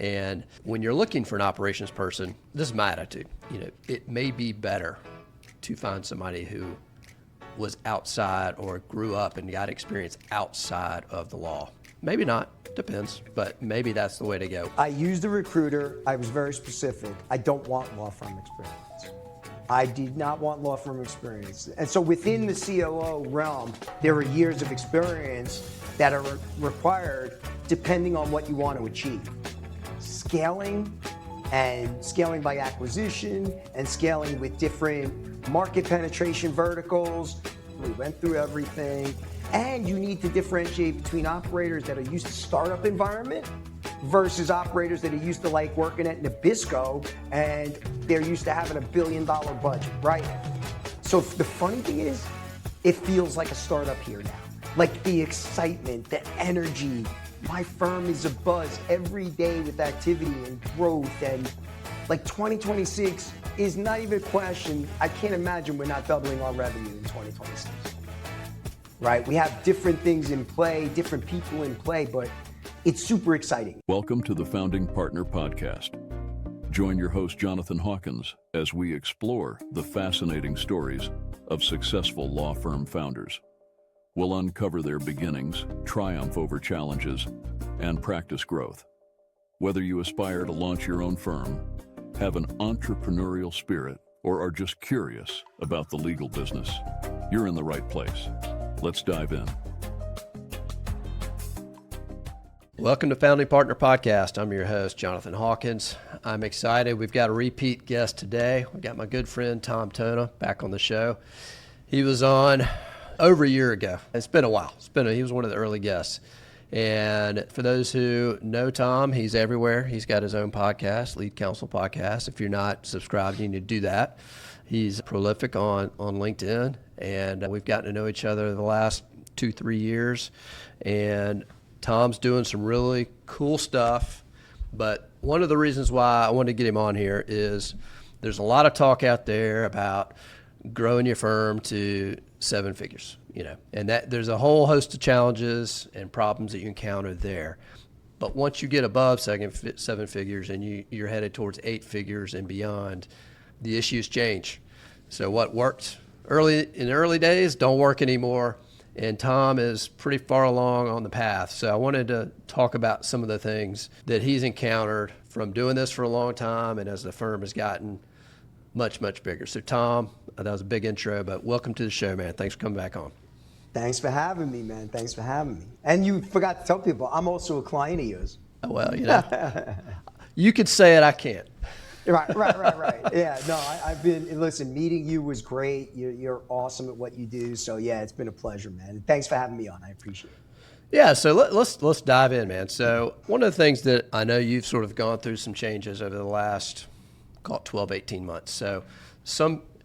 And when you're looking for an operations person, this is my attitude. It may be better to find somebody who was outside or grew up and got experience outside of the law. Maybe not, depends, but maybe that's the way to go. I used a recruiter. I was very specific. I don't want law firm experience. I did not want law firm experience. And so within the COO realm, there are years of experience that are required depending on what you want to achieve. Scaling and scaling by acquisition and scaling with different market penetration verticals. We went through everything. And you need to differentiate between operators that are used to startup environment versus operators that are used to like working at Nabisco and they're used to having $1 billion budget, right? So the funny thing is, it feels like a startup here now. Like the excitement, the energy. My firm is abuzz every day with activity and growth, and like 2026 is not even a question. I can't imagine we're not doubling our revenue in 2026. Right? We have different things in play, different people in play, but it's super exciting. Welcome to the Founding Partner Podcast. Join your host, Jonathan Hawkins, as we explore the fascinating stories of successful law firm founders. We'll uncover their beginnings, triumph over challenges, and practice growth. Whether you aspire to launch your own firm, have an entrepreneurial spirit, or are just curious about the legal business, you're in the right place. Let's dive in. Welcome to Founding Partner Podcast. I'm your host, Jonathan Hawkins. I'm excited. We've got a repeat guest today. We've got my good friend, Tona, back on the show. He was on over a year ago. It's been a while. He was one of the early guests. And for those who know Tom, he's everywhere. He's got his own podcast, Lead Counsel Podcast. If you're not subscribed, you need to do that. He's prolific on LinkedIn, and we've gotten to know each other the last 2-3 years. And Tom's doing some really cool stuff. But one of the reasons why I wanted to get him on here is there's a lot of talk out there about growing your firm to 7 figures, and that there's a whole host of challenges and problems that you encounter there. But once you get above 7 figures and you're headed towards 8 figures and beyond, the issues change. So what worked in the early days don't work anymore. And Tom is pretty far along on the path. So I wanted to talk about some of the things that he's encountered from doing this for a long time and as the firm has gotten much, much bigger. So Tom, that was a big intro, but welcome to the show, man. Thanks for coming back on. Thanks for having me, man. Thanks for having me. And you forgot to tell people, I'm also a client of yours. Oh, well, you could say it, I can't. Right. Yeah, no, I've been, listen, meeting you was great. You're awesome at what you do. So yeah, it's been a pleasure, man. And thanks for having me on. I appreciate it. Yeah, so let's dive in, man. So one of the things that I know you've sort of gone through some changes over the last, call it 12, 18 months. So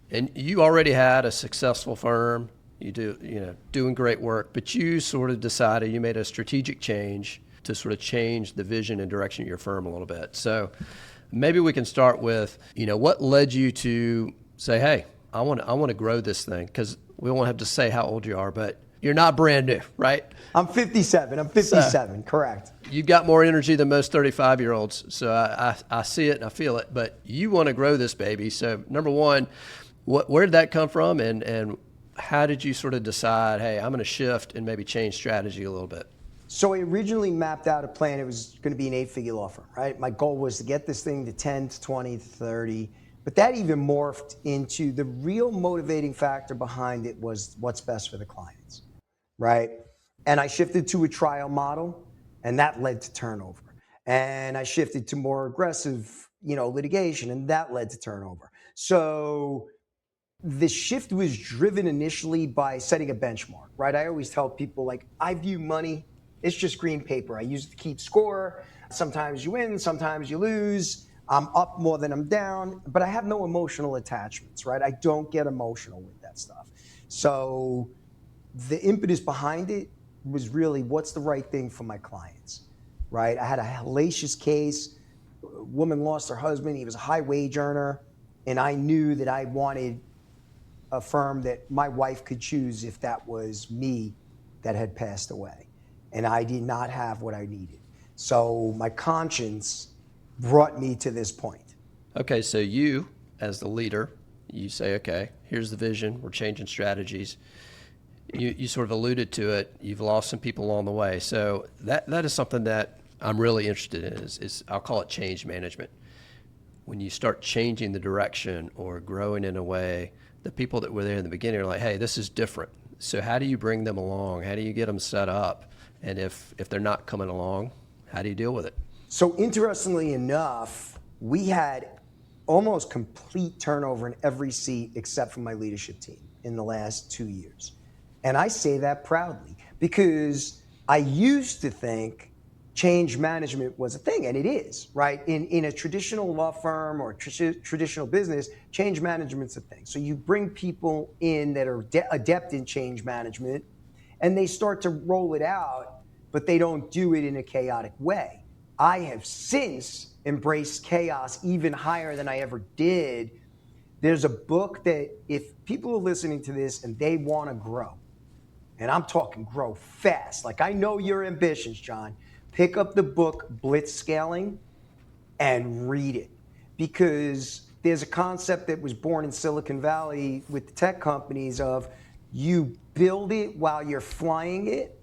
and you already had a successful firm. You doing great work, but you sort of decided, you made a strategic change to sort of change the vision and direction of your firm a little bit. So maybe we can start with, what led you to say, hey, I want to grow this thing, because we won't have to say how old you are, but you're not brand new, right? I'm 57. So, correct. You've got more energy than most 35-year-olds, so I see it and I feel it, but you want to grow this baby. So number one, where did that come from, and how did you sort of decide, hey, I'm going to shift and maybe change strategy a little bit? So I originally mapped out a plan. It was going to be an 8-figure law firm, right? My goal was to get this thing to 10 to 20 to 30, but that even morphed into the real motivating factor behind it was what's best for the clients, right? And I shifted to a trial model, and that led to turnover. And I shifted to more aggressive, litigation, and that led to turnover. So the shift was driven initially by setting a benchmark, right? I always tell people, I view money, it's just green paper. I use it to keep score. Sometimes you win, sometimes you lose. I'm up more than I'm down, but I have no emotional attachments, right? I don't get emotional with that stuff. So the impetus behind it was really, what's the right thing for my clients, right? I had a hellacious case. A woman lost her husband. He was a high wage earner. And I knew that I wanted a firm that my wife could choose if that was me that had passed away. And I did not have what I needed. So my conscience brought me to this point. Okay, so you, as the leader, you say, okay, here's the vision, we're changing strategies. You sort of alluded to it, you've lost some people along the way. So that is something that I'm really interested in, is I'll call it change management. When you start changing the direction or growing in a way, the people that were there in the beginning are like, hey, this is different. So how do you bring them along? How do you get them set up? And if they're not coming along, how do you deal with it? So interestingly enough, we had almost complete turnover in every seat except for my leadership team in the last 2 years. And I say that proudly because I used to think change management was a thing, and it is, right? In a traditional law firm or traditional business, change management's a thing. So you bring people in that are adept in change management, and they start to roll it out, but they don't do it in a chaotic way. I have since embraced chaos even higher than I ever did. There's a book that if people are listening to this and they want to grow, and I'm talking grow fast, like I know your ambitions, John, pick up the book Blitzscaling and read it, because there's a concept that was born in Silicon Valley with the tech companies of you build it while you're flying it,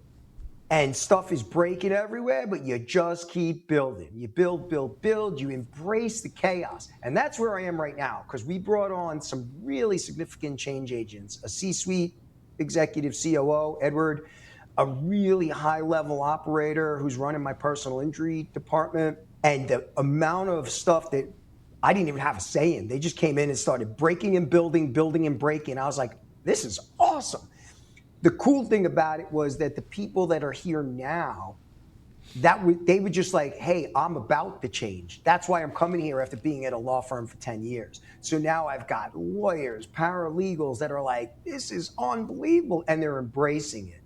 and stuff is breaking everywhere, but you just keep building. You build, you embrace the chaos. And that's where I am right now, because we brought on some really significant change agents, a C-suite executive COO, Edward, a really high-level operator who's running my personal injury department, and the amount of stuff that I didn't even have a say in. They just came in and started breaking and building and breaking. I was like, this is awesome. The cool thing about it was that the people that are here now, they were just like, hey, I'm about to change. That's why I'm coming here after being at a law firm for 10 years. So now I've got lawyers, paralegals that are like, this is unbelievable, and they're embracing it.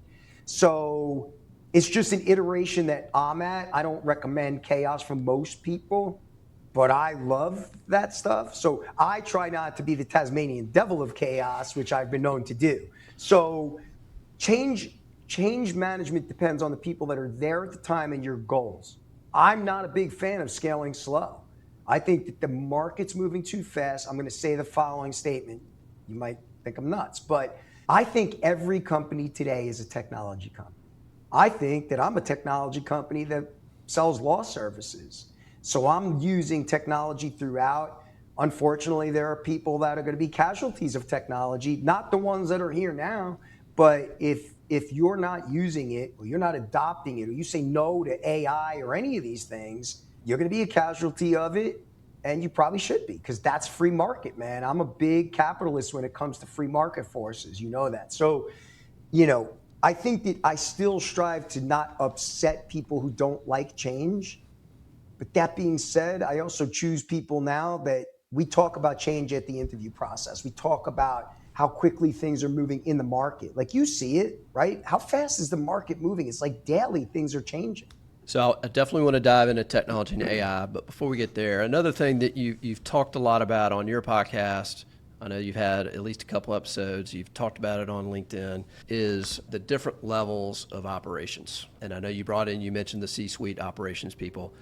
So it's just an iteration that I'm at. I don't recommend chaos for most people, but I love that stuff. So I try not to be the Tasmanian devil of chaos, which I've been known to do. So change management depends on the people that are there at the time and your goals. I'm not a big fan of scaling slow. I think that the market's moving too fast. I'm going to say the following statement. You might think I'm nuts, but I think every company today is a technology company. I think that I'm a technology company that sells law services. So I'm using technology throughout. Unfortunately, there are people that are going to be casualties of technology, not the ones that are here now, but if you're not using it, or you're not adopting it, or you say no to AI or any of these things, you're going to be a casualty of it, and you probably should be, because that's free market, man. I'm a big capitalist when it comes to free market forces. You know that. So, I think that I still strive to not upset people who don't like change. But that being said, I also choose people now that we talk about change at the interview process. We talk about how quickly things are moving in the market. Like, you see it, right? How fast is the market moving? It's like daily things are changing. So I definitely want to dive into technology and AI, but before we get there, another thing that you've talked a lot about on your podcast, I know you've had at least a couple episodes, you've talked about it on LinkedIn, is the different levels of operations. And I know you mentioned the C-suite operations people.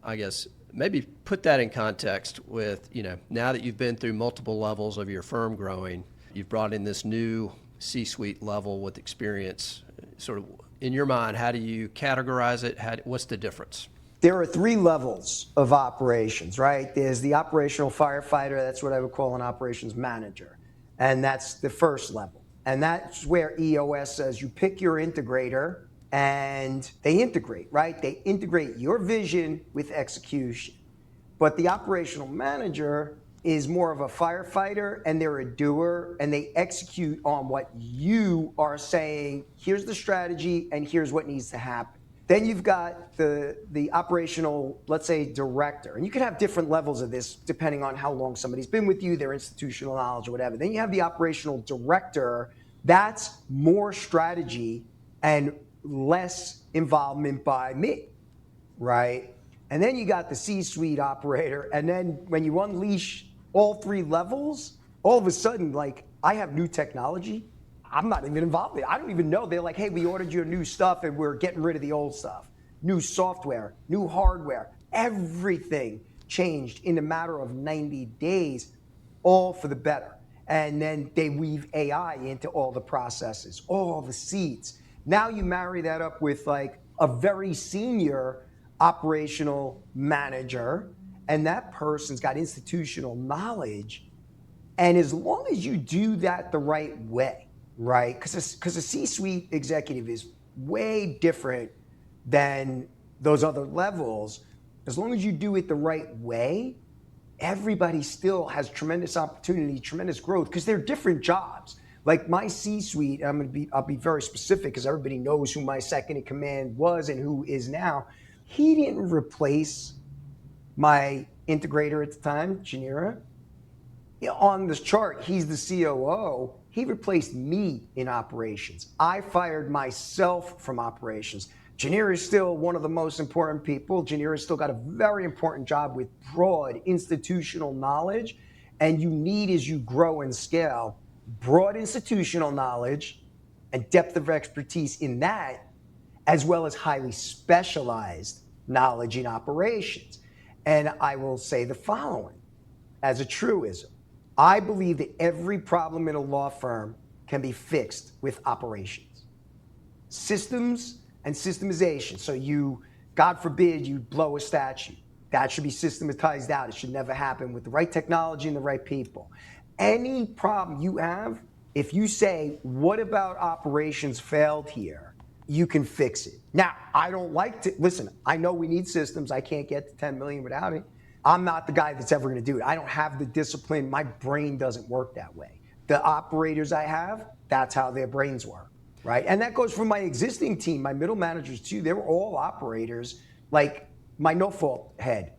I guess maybe put that in context with, now that you've been through multiple levels of your firm growing, you've brought in this new C-suite level with experience. Sort of in your mind, how do you categorize it? What's the difference? There are 3 levels of operations, right? There's the operational firefighter. That's what I would call an operations manager. And that's the first level. And that's where EOS says you pick your integrator and they integrate, right? They integrate your vision with execution. But the operational manager is more of a firefighter, and they're a doer, and they execute on what you are saying. Here's the strategy, and here's what needs to happen. Then you've got the operational, let's say, director. And you can have different levels of this depending on how long somebody's been with you, their institutional knowledge, or whatever. Then you have the operational director. That's more strategy and less involvement by me, right? And then you got the C-suite operator. And then when you unleash all 3 levels, all of a sudden, like, I have new technology. I'm not even involved in it. I don't even know. They're like, hey, we ordered your new stuff and we're getting rid of the old stuff. New software, new hardware. Everything changed in a matter of 90 days, all for the better. And then they weave AI into all the processes, all the seats. Now you marry that up with like a very senior operational manager, and that person's got institutional knowledge. And as long as you do that the right way, right? Because a C-suite executive is way different than those other levels. As long as you do it the right way, everybody still has tremendous opportunity, tremendous growth, because they're different jobs. Like my C-suite, I'll be very specific because everybody knows who my second in command was and who is now. He didn't replace my integrator at the time, Janira. On this chart, he's the COO. He replaced me in operations. I fired myself from operations. Janira is still one of the most important people. Janira's still got a very important job with broad institutional knowledge. And you need, as you grow and scale, broad institutional knowledge and depth of expertise in that, as well as highly specialized knowledge in operations. And I will say the following as a truism. I believe that every problem in a law firm can be fixed with operations. Systems and systemization. So you, God forbid, you blow a statute. That should be systematized out. It should never happen with the right technology and the right people. Any problem you have, if you say, what about operations failed here? You can fix it. Now, I don't like to, listen, I know we need systems. I can't get to 10 million without it. I'm not the guy that's ever going to do it. I don't have the discipline. My brain doesn't work that way. The operators I have, that's how their brains work, right? And that goes for my existing team, my middle managers too. They were all operators. Like my no-fault head,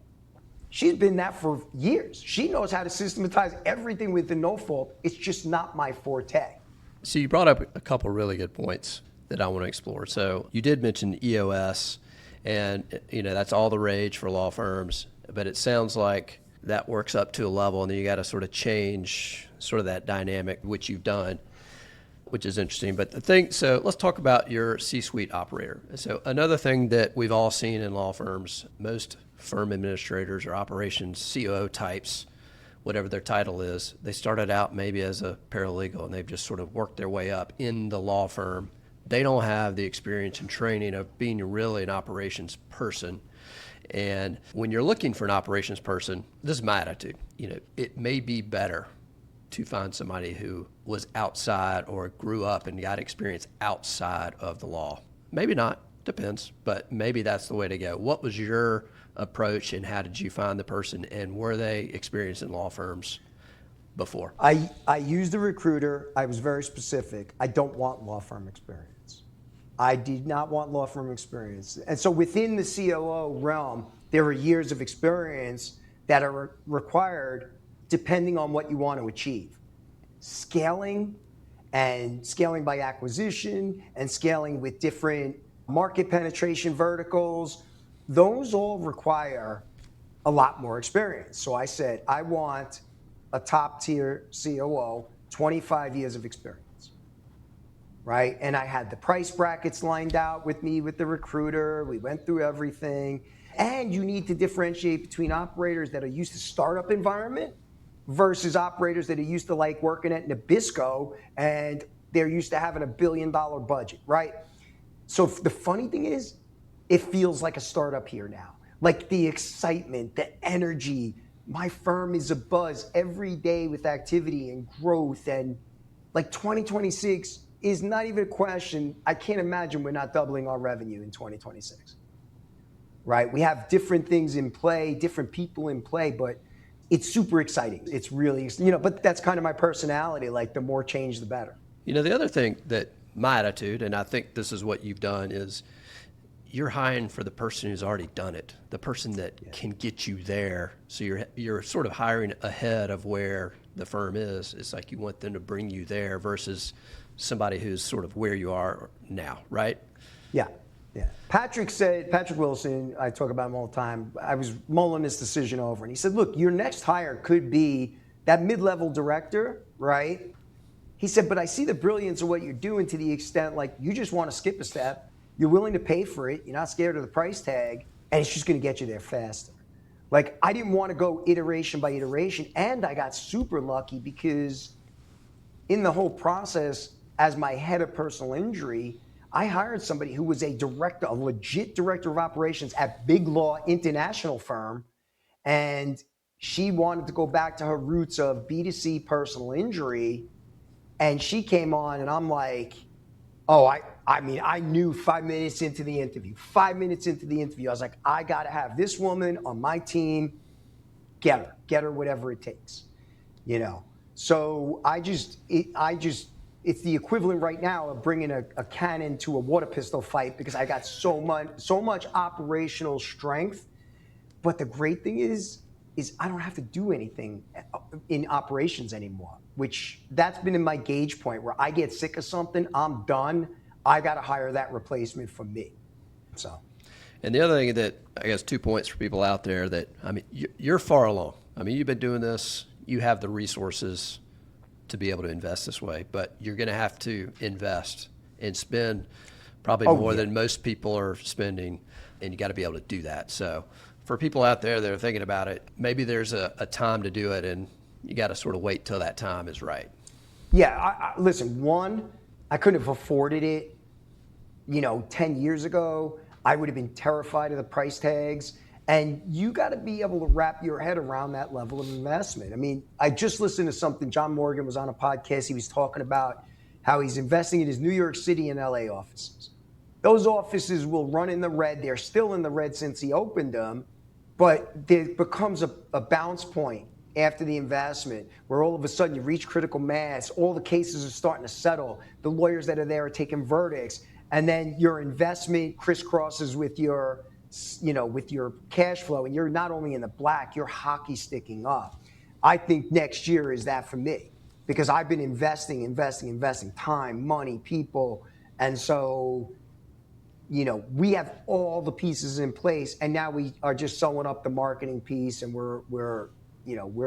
she's been that for years. She knows how to systematize everything with the no-fault. It's just not my forte. So you brought up a couple really good points that I want to explore. So you did mention EOS, and that's all the rage for law firms. But it sounds like that works up to a level, and then you got to sort of change sort of that dynamic, which you've done, which is interesting. But so let's talk about your C-suite operator. So another thing that we've all seen in law firms, most firm administrators or operations COO types, whatever their title is, they started out maybe as a paralegal, and they've just sort of worked their way up in the law firm. They don't have the experience and training of being really an operations person. And when you're looking for an operations person, this is my attitude. It may be better to find somebody who was outside or grew up and got experience outside of the law. Maybe not, depends, but maybe that's the way to go. What was your approach, and how did you find the person, and were they experienced in law firms before? I used a recruiter. I was very specific. I don't want law firm experience. I did not want law firm experience. And so within the COO realm, there are years of experience that are required depending on what you want to achieve. Scaling, and scaling by acquisition, and scaling with different market penetration verticals, those all require a lot more experience. So I said, I want a top tier COO, 25 years of experience. Right? And I had the price brackets lined out with me with the recruiter. We went through everything. And you need to differentiate between operators that are used to startup environment versus operators that are used to like working at Nabisco and they're used to having $1 billion budget, right? So the funny thing is, it feels like a startup here now. Like the excitement, the energy. My firm is abuzz every day with activity and growth, and like 2026 is not even a question. I can't imagine we're not doubling our revenue in 2026, right? We have different things in play, different people in play, but it's super exciting. It's really, but that's kind of my personality. Like the more change, the better. The other thing that my attitude, and I think this is what you've done, is you're hiring for the person who's already done it, the person that can get you there. So you're sort of hiring ahead of where the firm is. It's like you want them to bring you there versus somebody who's sort of where you are now, right? Yeah. Patrick Wilson, I talk about him all the time. I was mulling this decision over, and he said, look, your next hire could be that mid-level director, right? He said, but I see the brilliance of what you're doing to the extent like you just want to skip a step. You're willing to pay for it. You're not scared of the price tag. and it's just going to get you there faster. Like, I didn't want to go iteration by iteration, and I got super lucky because in the whole process, as my head of personal injury, I hired somebody who was a legit director of operations at big law international firm, and she wanted to go back to her roots of B2C personal injury, and she came on, and I'm like, oh, I knew 5 minutes into the interview, I was like, I got to have this woman on my team, get her whatever it takes, you know? So it's the equivalent right now of bringing a cannon to a water pistol fight because I got so much operational strength. But the great thing is I don't have to do anything in operations anymore, which that's been in my gauge point where I get sick of something, I'm done. I got to hire that replacement for me. So. And the other thing that, I guess, 2 points for people out there that, I mean, you're far along. I mean, you've been doing this, you have the resources to be able to invest this way, but you're going to have to invest and spend probably more than most people are spending, and you got to be able to do that. So for people out there that are thinking about it, maybe there's a time to do it, and you got to sort of wait till that time is right. Yeah, listen, I couldn't have afforded it, 10 years ago. I would have been terrified of the price tags. And you got to be able to wrap your head around that level of investment. I mean, I just listened to something. John Morgan was on a podcast. He was talking about how he's investing in his New York City and LA offices. Those offices will run in the red. They're still in the red since he opened them. But there becomes a bounce point after the investment where all of a sudden you reach critical mass. All the cases are starting to settle. The lawyers that are there are taking verdicts. And then your investment crisscrosses with your cash flow, and you're not only in the black, you're hockey sticking up. I think next year is that for me because I've been investing time, money, people. And so, we have all the pieces in place, and now we are just sewing up the marketing piece, and we're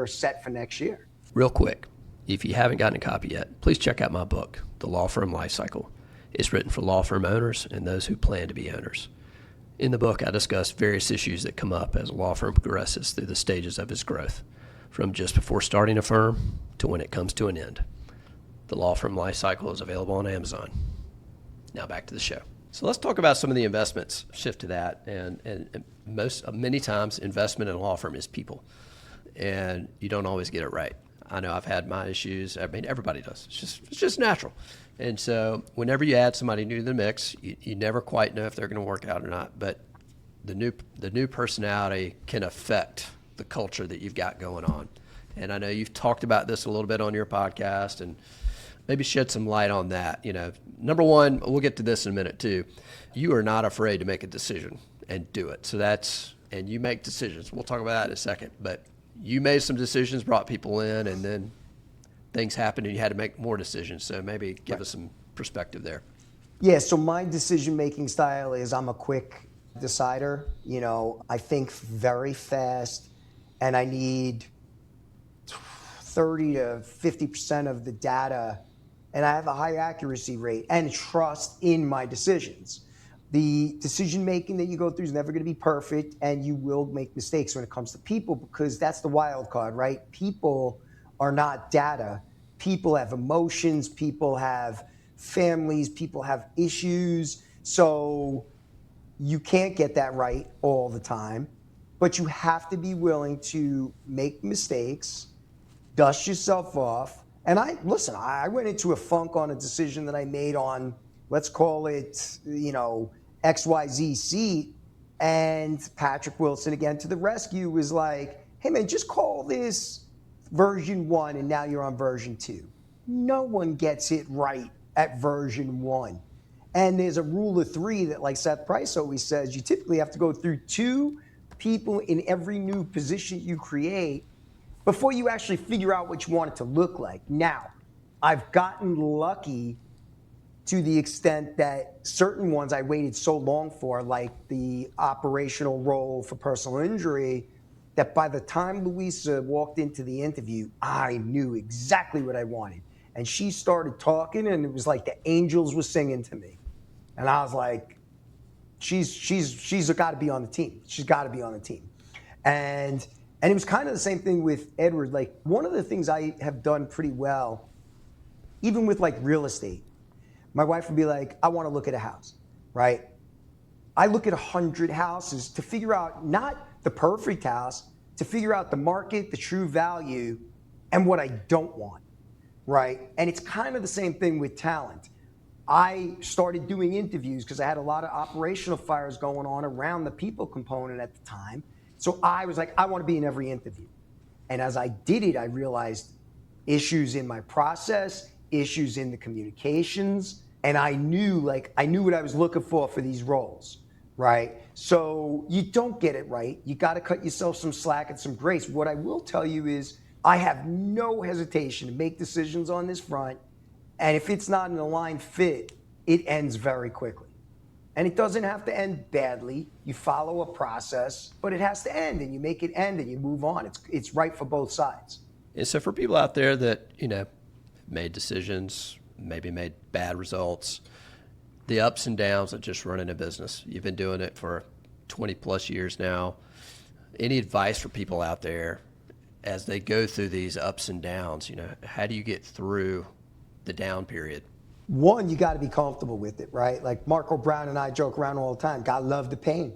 set for next year. Real quick, if you haven't gotten a copy yet, please check out my book, The Law Firm Lifecycle. It's written for law firm owners and those who plan to be owners. In the book, I discuss various issues that come up as a law firm progresses through the stages of its growth, from just before starting a firm to when it comes to an end. The Law Firm Lifecycle is available on Amazon. Now back to the show. So let's talk about some of the investments. Shift to that, and many times investment in a law firm is people, and you don't always get it right. I know I've had my issues. I mean, everybody does. It's just natural. And so whenever you add somebody new to the mix, you never quite know if they're going to work out or not. But the new personality can affect the culture that you've got going on. And I know you've talked about this a little bit on your podcast, and maybe shed some light on that. Number one, we'll get to this in a minute too. You are not afraid to make a decision and do it. And you make decisions. We'll talk about that in a second. But you made some decisions, brought people in, and then things happened and you had to make more decisions. So maybe give us some perspective there. Yeah, so my decision-making style is I'm a quick decider. I think very fast, and I need 30 to 50% of the data, and I have a high accuracy rate and trust in my decisions. The decision-making that you go through is never going to be perfect, and you will make mistakes when it comes to people because that's the wild card, right? People are not data. People have emotions, people have families, people have issues. So you can't get that right all the time, but you have to be willing to make mistakes, dust yourself off. And I went into a funk on a decision that I made on, let's call it, XYZ seat. And Patrick Wilson, again, to the rescue, was like, hey man, just call this version 1 and now you're on version 2. No one gets it right at version 1. And there's a rule of 3 that, like Seth Price always says, you typically have to go through 2 people in every new position you create before you actually figure out what you want it to look like. Now, I've gotten lucky to the extent that certain ones I waited so long for, like the operational role for personal injury, that by the time Louisa walked into the interview, I knew exactly what I wanted. And she started talking, and it was like the angels were singing to me. And I was like, she's got to be on the team. She's got to be on the team. And it was kind of the same thing with Edward. Like, one of the things I have done pretty well, even with like real estate, my wife would be like, I want to look at a house, right? I look at 100 houses to figure out not the perfect house, to figure out the market, the true value, and what I don't want, right? And it's kind of the same thing with talent. I started doing interviews because I had a lot of operational fires going on around the people component at the time. So I was like, I want to be in every interview. And as I did it, I realized issues in my process, issues in the communications, and I knew what I was looking for these roles, right? So you don't get it right. You got to cut yourself some slack and some grace. What I will tell you is I have no hesitation to make decisions on this front. And if it's not an aligned fit, it ends very quickly. And it doesn't have to end badly. You follow a process, but it has to end, and you make it end and you move on. It's right for both sides. And so for people out there that, made decisions, maybe made bad results, the ups and downs of just running a business. You've been doing it for 20 plus years now. Any advice for people out there as they go through these ups and downs? How do you get through the down period? One, you got to be comfortable with it, right? Like Marco Brown and I joke around all the time. God love the pain.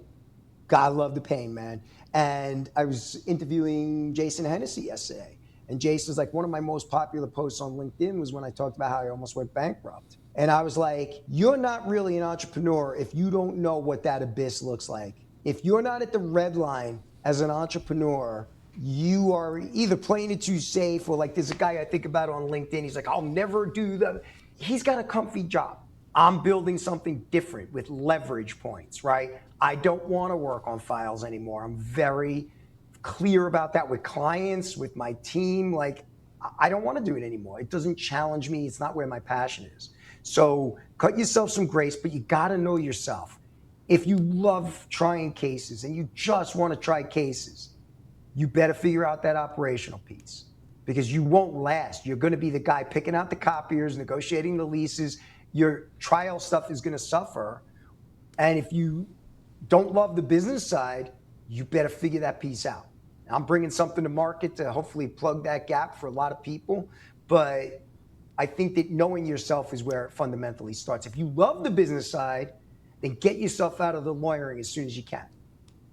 God love the pain, man. And I was interviewing Jason Hennessy yesterday. And Jason's like, one of my most popular posts on LinkedIn was when I talked about how I almost went bankrupt. And I was like, you're not really an entrepreneur if you don't know what that abyss looks like. If you're not at the red line as an entrepreneur, you are either playing it too safe, or like there's a guy I think about on LinkedIn. He's like, I'll never do that. He's got a comfy job. I'm building something different with leverage points, right? I don't want to work on files anymore. I'm very clear about that with clients, with my team. Like, I don't want to do it anymore. It doesn't challenge me. It's not where my passion is. So cut yourself some grace, but you got to know yourself. If you love trying cases and you just want to try cases, you better figure out that operational piece, because you won't last. You're going to be the guy picking out the copiers, negotiating the leases. Your trial stuff is going to suffer. And if you don't love the business side, you better figure that piece out. I'm bringing something to market to hopefully plug that gap for a lot of people. But I think that knowing yourself is where it fundamentally starts. If you love the business side, then get yourself out of the lawyering as soon as you can,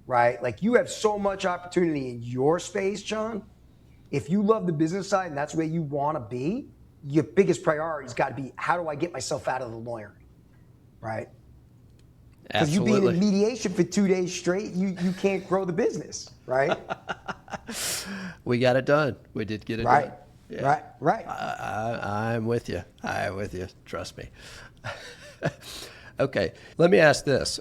right? Like, you have so much opportunity in your space, John. If you love the business side and that's where you want to be, your biggest priority's got to be, how do I get myself out of the lawyering, right? Because you being in mediation for 2 days straight, you can't grow the business, right? We got it done. We did get it right. done. Yeah. Right. I'm with you. I'm with you. Trust me. Okay, let me ask this.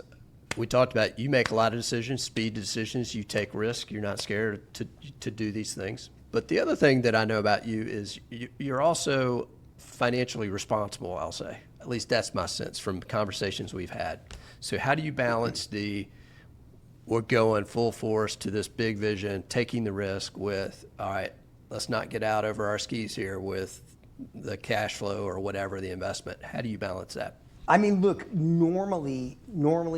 We talked about you make a lot of decisions, speed decisions. You take risk. You're not scared to do these things. But the other thing that I know about you is you're also financially responsible, I'll say. At least that's my sense from conversations we've had. So how do you balance we're going full force to this big vision, taking the risk with, all right, let's not get out over our skis here with the cash flow or whatever the investment. How do you balance that? I mean, look, normally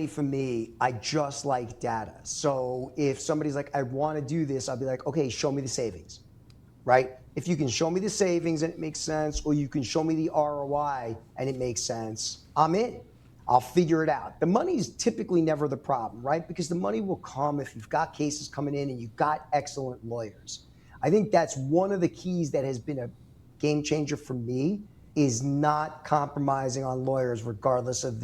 for me, I just like data. So if somebody's like, I want to do this, I'll be like, okay, show me the savings, right? If you can show me the savings and it makes sense, or you can show me the ROI and it makes sense, I'm in. I'll figure it out. The money's typically never the problem, right? Because the money will come if you've got cases coming in and you've got excellent lawyers. I think that's one of the keys that has been a game changer for me, is not compromising on lawyers regardless of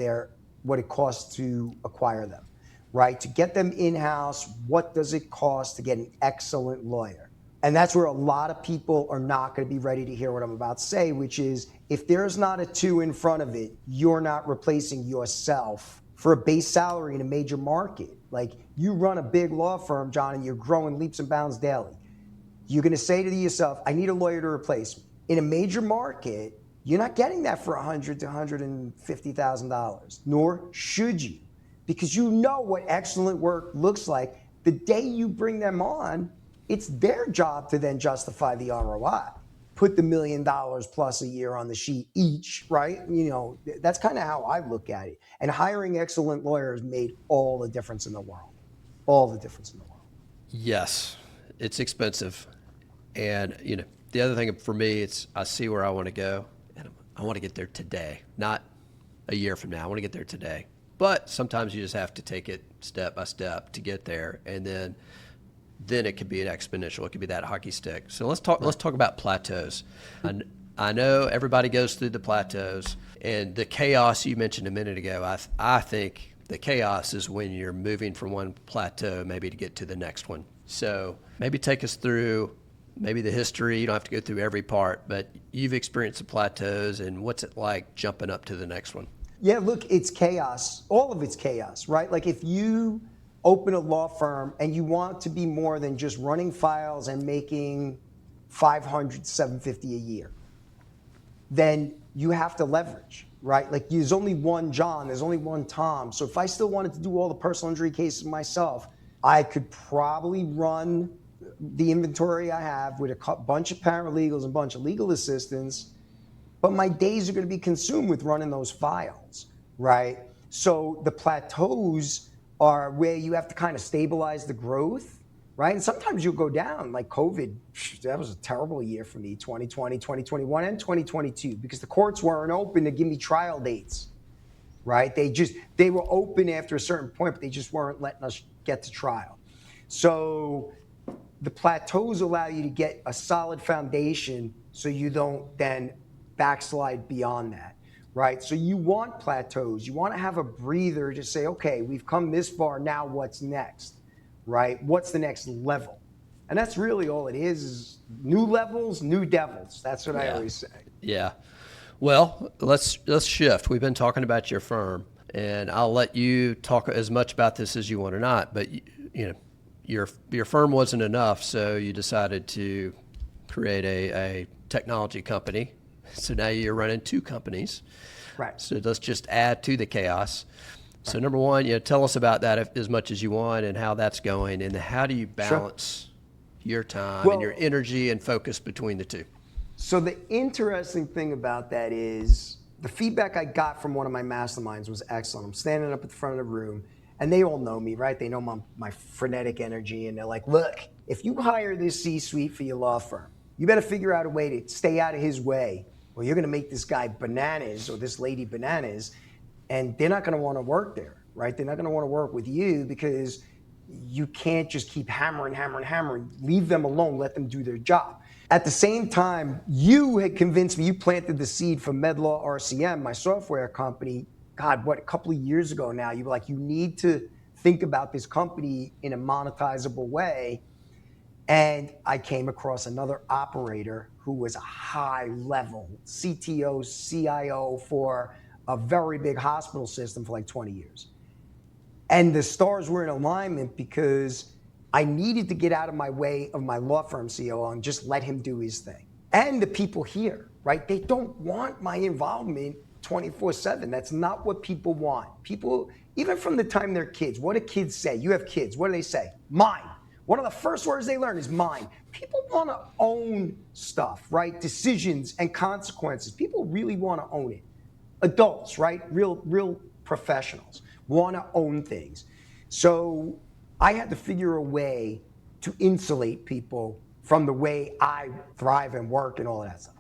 what it costs to acquire them, right? To get them in-house, what does it cost to get an excellent lawyer? And that's where a lot of people are not going to be ready to hear what I'm about to say, which is, if there's not a 2 in front of it, you're not replacing yourself for a base salary in a major market. Like, you run a big law firm, John, and you're growing leaps and bounds daily. You're going to say to yourself, I need a lawyer to replace me. In a major market, you're not getting that for $100,000 to $150,000, nor should you, because you know what excellent work looks like. The day you bring them on, it's their job to then justify the ROI. put the $1 million plus a year on the sheet each, right? That's kind of how I look at it. And hiring excellent lawyers made all the difference in the world. All the difference in the world. Yes, it's expensive. And, the other thing for me, it's I see where I want to go, and I want to get there today, not a year from now. I want to get there today. But sometimes you just have to take it step by step to get there, and then it could be an exponential. It could be that hockey stick. So let's talk about plateaus. I know everybody goes through the plateaus, and the chaos you mentioned a minute ago. I think the chaos is when you're moving from one plateau maybe to get to the next one. So maybe take us through maybe the history. You don't have to go through every part, but you've experienced the plateaus, and what's it like jumping up to the next one? Yeah, look, it's chaos. All of it's chaos, right? Like if you open a law firm and you want to be more than just running files and making $500, $750 a year, then you have to leverage, right? Like there's only one John, there's only one Tom. So if I still wanted to do all the personal injury cases myself, I could probably run the inventory I have with a bunch of paralegals and a bunch of legal assistants, but my days are going to be consumed with running those files, right? So the plateaus are where you have to kind of stabilize the growth, right? And sometimes you'll go down, like COVID. That was a terrible year for me, 2020, 2021, and 2022, because the courts weren't open to give me trial dates, right? They were open after a certain point, but they just weren't letting us get to trial. So the plateaus allow you to get a solid foundation so you don't then backslide beyond that, right? So you want plateaus. You want to have a breather to say, okay, we've come this far, now what's next, right? What's the next level? And that's really all it is new levels, new devils. That's what I always say. Yeah. Well, let's shift. We've been talking about your firm, and I'll let you talk as much about this as you want or not, but your firm wasn't enough, so you decided to create a technology company. So now you're running two companies. Right. So let's just add to the chaos. Right. So number one, tell us about that as much as you want and how that's going, and how do you balance your time and your energy and focus between the two? So the interesting thing about that is the feedback I got from one of my masterminds was excellent. I'm standing up at the front of the room, and they all know me, right? They know my frenetic energy, and they're like, look, if you hire this C-suite for your law firm, you better figure out a way to stay out of his way, or you're going to make this guy bananas or this lady bananas, and they're not going to want to work there, right? They're not going to want to work with you because you can't just keep hammering. Leave them alone. Let them do their job. At the same time, you had convinced me, you planted the seed for MedLaw RCM, my software company, God, a couple of years ago now. You were like, you need to think about this company in a monetizable way. And I came across another operator who was a high-level CTO, CIO for a very big hospital system for like 20 years. And the stars were in alignment because I needed to get out of my way of my law firm COO and just let him do his thing. And the people here, right? They don't want my involvement 24/7. That's not what people want. People, even from the time they're kids, what do kids say? You have kids, what do they say? Mine. One of the first words they learn is mine. People want to own stuff, right? Decisions and consequences. People really want to own it. Adults, right? Real professionals want to own things. So I had to figure a way to insulate people from the way I thrive and work and all of that stuff.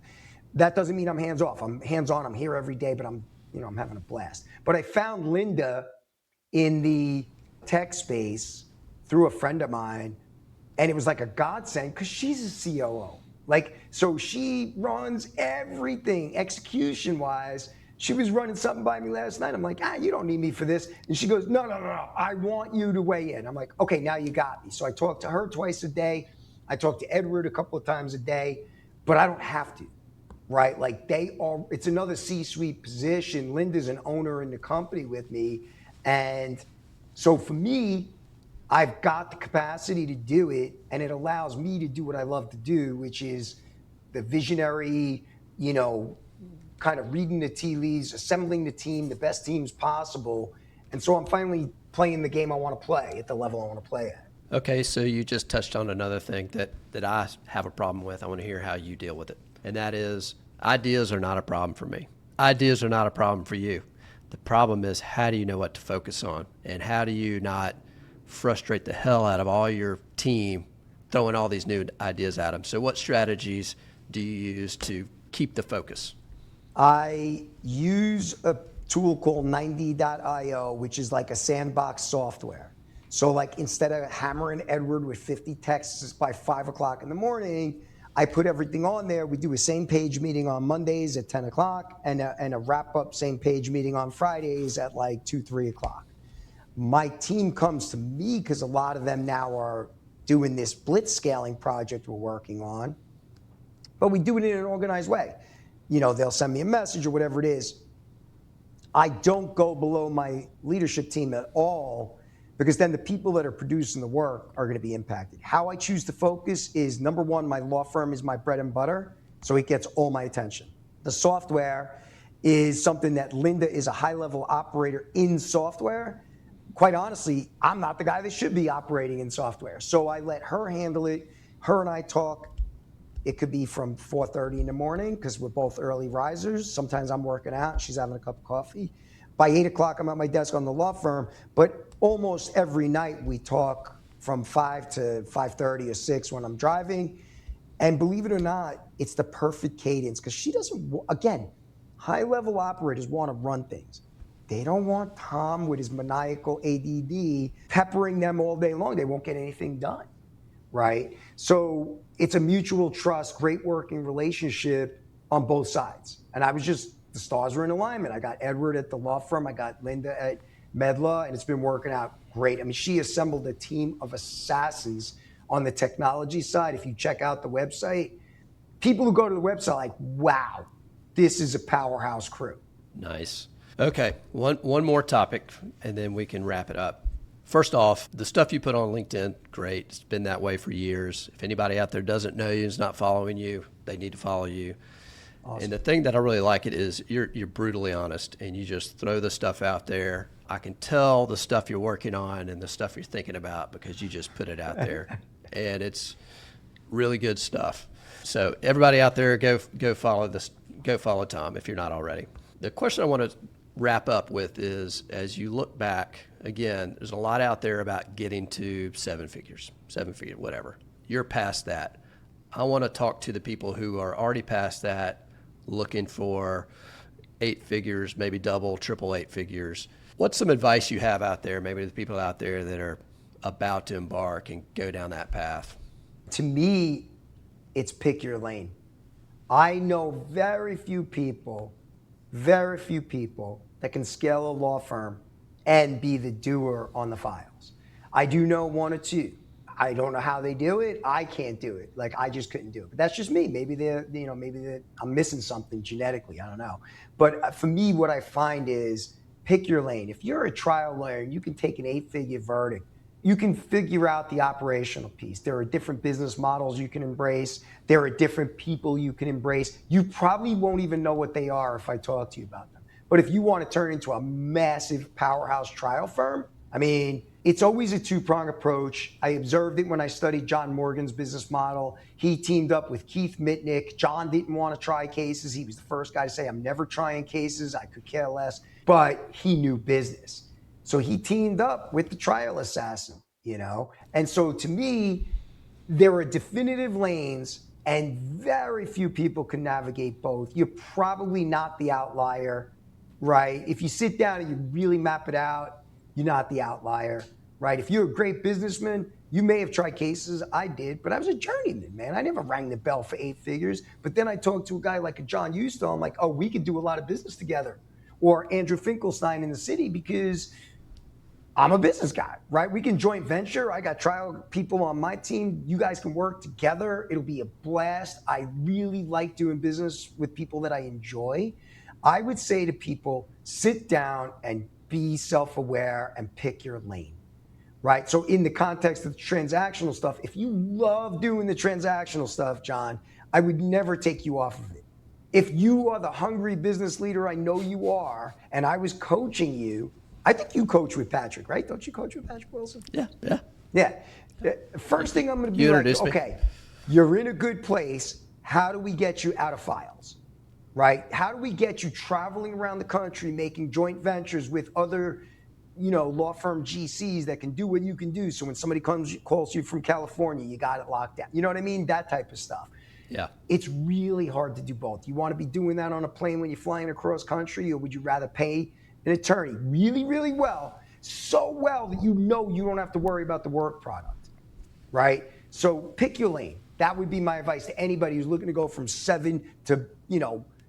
That doesn't mean I'm hands off. I'm hands on. I'm here every day, but I'm having a blast. But I found Linda in the tech space through a friend of mine, and it was like a godsend because she's a COO. So she runs everything execution-wise. She was running something by me last night. I'm like, you don't need me for this. And she goes, no, I want you to weigh in. I'm like, okay, now you got me. So I talk to her twice a day. I talk to Edward a couple of times a day, but I don't have to, right? It's another C-suite position. Linda's an owner in the company with me. And so for me, I've got the capacity to do it, and it allows me to do what I love to do, which is the visionary, kind of reading the tea leaves, assembling the team, the best teams possible. And so I'm finally playing the game I want to play at the level I want to play at. Okay, so you just touched on another thing that I have a problem with. I want to hear how you deal with it. and that is ideas are not a problem for me. Ideas are not a problem for you. The problem is, how do you know what to focus on? And how do you not frustrate the hell out of all your team throwing all these new ideas at them? So what strategies do you use to keep the focus? I use a tool called 90.io, which is like a sandbox software. So like instead of hammering Edward with 50 texts by 5 o'clock in the morning, I put everything on there. We do a same page meeting on Mondays at 10 o'clock and a wrap up same page meeting on Fridays at like 2, 3 o'clock. My team comes to me because a lot of them now are doing this blitz scaling project we're working on, but we do it in an organized way. You know, they'll send me a message or whatever it is. I don't go below my leadership team at all, because then the people that are producing the work are going to be impacted. How I choose to focus is, number one, my law firm is my bread and butter, so it gets all my attention. The software is something that Linda is a high-level operator in software. Quite honestly, I'm not the guy that should be operating in software, so I let her handle it. Her and I talk. It could be from 4:30 in the morning because we're both early risers. Sometimes I'm working out, she's having a cup of coffee. By 8 o'clock, I'm at my desk on the law firm, but almost every night we talk from 5 to 5:30 or 6 when I'm driving. And believe it or not, it's the perfect cadence because she doesn't, again, high-level operators want to run things. They don't want Tom with his maniacal ADD peppering them all day long. They won't get anything done, right? So it's a mutual trust, great working relationship on both sides. And the stars were in alignment. I got Edward at the law firm. I got Linda at Medla, and it's been working out great. I mean, she assembled a team of assassins on the technology side. If you check out the website, people who go to the website are like, wow, this is a powerhouse crew. Nice. Okay, one more topic, and then we can wrap it up. First off, the stuff you put on LinkedIn, great. It's been that way for years. If anybody out there doesn't know you, is not following you, they need to follow you. Awesome. And the thing that I really like it is you're brutally honest, and you just throw the stuff out there. I can tell the stuff you're working on and the stuff you're thinking about because you just put it out there, and it's really good stuff. So everybody out there, go follow this. Go follow Tom if you're not already. The question I want to wrap up with is, as you look back, again, there's a lot out there about getting to seven figures, whatever. You're past that. I want to talk to the people who are already past that, looking for 8 figures, maybe double, triple 8 figures. What's some advice you have out there, maybe to the people out there that are about to embark and go down that path? To me, it's pick your lane. I know very few people that can scale a law firm and be the doer on the files. I do know one or two. I don't know how they do it. I can't do it. Like, I just couldn't do it. But that's just me. Maybe I'm missing something genetically. I don't know. But for me, what I find is pick your lane. If you're a trial lawyer and you can take an 8-figure verdict, you can figure out the operational piece. There are different business models you can embrace. There are different people you can embrace. You probably won't even know what they are if I talk to you about them. But if you want to turn into a massive powerhouse trial firm, I mean, it's always a two-pronged approach. I observed it when I studied John Morgan's business model. He teamed up with Keith Mitnick. John didn't want to try cases. He was the first guy to say, I'm never trying cases. I could care less. But he knew business. So he teamed up with the trial assassin, you know? And so to me, there are definitive lanes and very few people can navigate both. You're probably not the outlier, right? If you sit down and you really map it out, you're not the outlier, right? If you're a great businessman, you may have tried cases. I did, but I was a journeyman, man. I never rang the bell for 8 figures. But then I talked to a guy like a John Eustace. I'm like, oh, we could do a lot of business together. Or Andrew Finkelstein in the city, because I'm a business guy, right? We can joint venture. I got trial people on my team. You guys can work together. It'll be a blast. I really like doing business with people that I enjoy. I would say to people, sit down and be self-aware and pick your lane, right? So in the context of the transactional stuff, if you love doing the transactional stuff, John, I would never take you off of it. If you are the hungry business leader I know you are, and I was coaching you, I think you coach with Patrick, right? Don't you coach with Patrick Wilson? Yeah. First thing I'm going to be like, okay, you're in a good place. how do we get you out of files, right? How do we get you traveling around the country, making joint ventures with other, law firm GCs that can do what you can do? So when somebody calls you from California, you got it locked down. You know what I mean? That type of stuff. Yeah. It's really hard to do both. You want to be doing that on a plane when you're flying across country, or would you rather pay an attorney really, really well, so well that you don't have to worry about the work product, right? So pick your lane. That would be my advice to anybody who's looking to go from 7 to,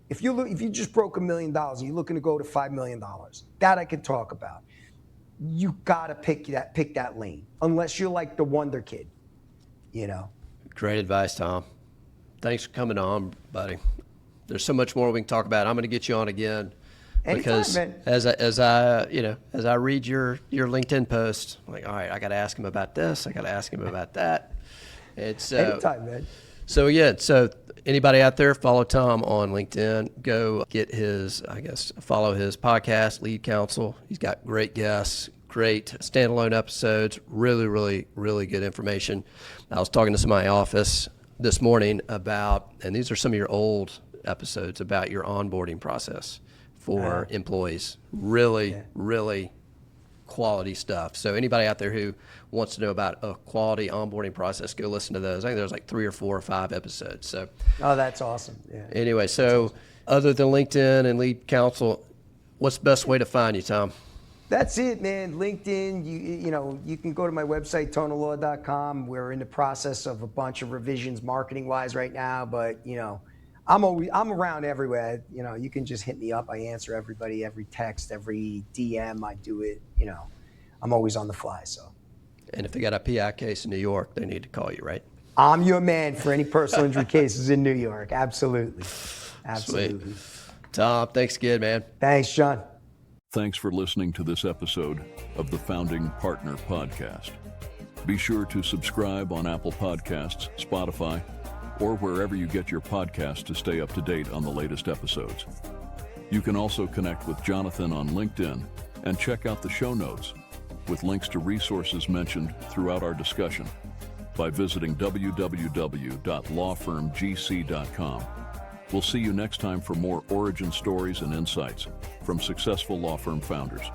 if you just broke $1 million and you're looking to go to $5 million, that I could talk about. You gotta pick that lane, unless you're like the wonder kid, Great advice, Tom. Thanks for coming on, buddy. There's so much more we can talk about. I'm going to get you on again. Anytime, Because man. as I read your LinkedIn post, I'm like, all right, I got to ask him about this. I got to ask him about that. It's Anytime, man. So anybody out there, follow Tom on LinkedIn. Go get follow his podcast, Lead Counsel. He's got great guests, great standalone episodes, really, really, really good information. I was talking to somebody in my office this morning about, and these are some of your old episodes, about your onboarding process for employees. Really, really quality stuff. So anybody out there who wants to know about a quality onboarding process, go listen to those. I think there's like 3 or 4 or 5 episodes. So, oh, that's awesome. Yeah. Anyway, so other than LinkedIn and Lead Counsel, what's the best way to find you, Tom? That's it, man. LinkedIn, you can go to my website, tonalaw.com. We're in the process of a bunch of revisions marketing-wise right now, but, I'm around everywhere. You can just hit me up. I answer everybody, every text, every DM. I do it. I'm always on the fly. So. And if they got a PI case in New York, they need to call you, right? I'm your man for any personal injury cases in New York. Absolutely. Absolutely. Sweet. Tom, thanks again, man. Thanks, John. Thanks for listening to this episode of the Founding Partner Podcast. Be sure to subscribe on Apple Podcasts, Spotify, or wherever you get your podcasts to stay up to date on the latest episodes. You can also connect with Jonathan on LinkedIn and check out the show notes with links to resources mentioned throughout our discussion by visiting www.lawfirmgc.com. We'll see you next time for more origin stories and insights from successful law firm founders.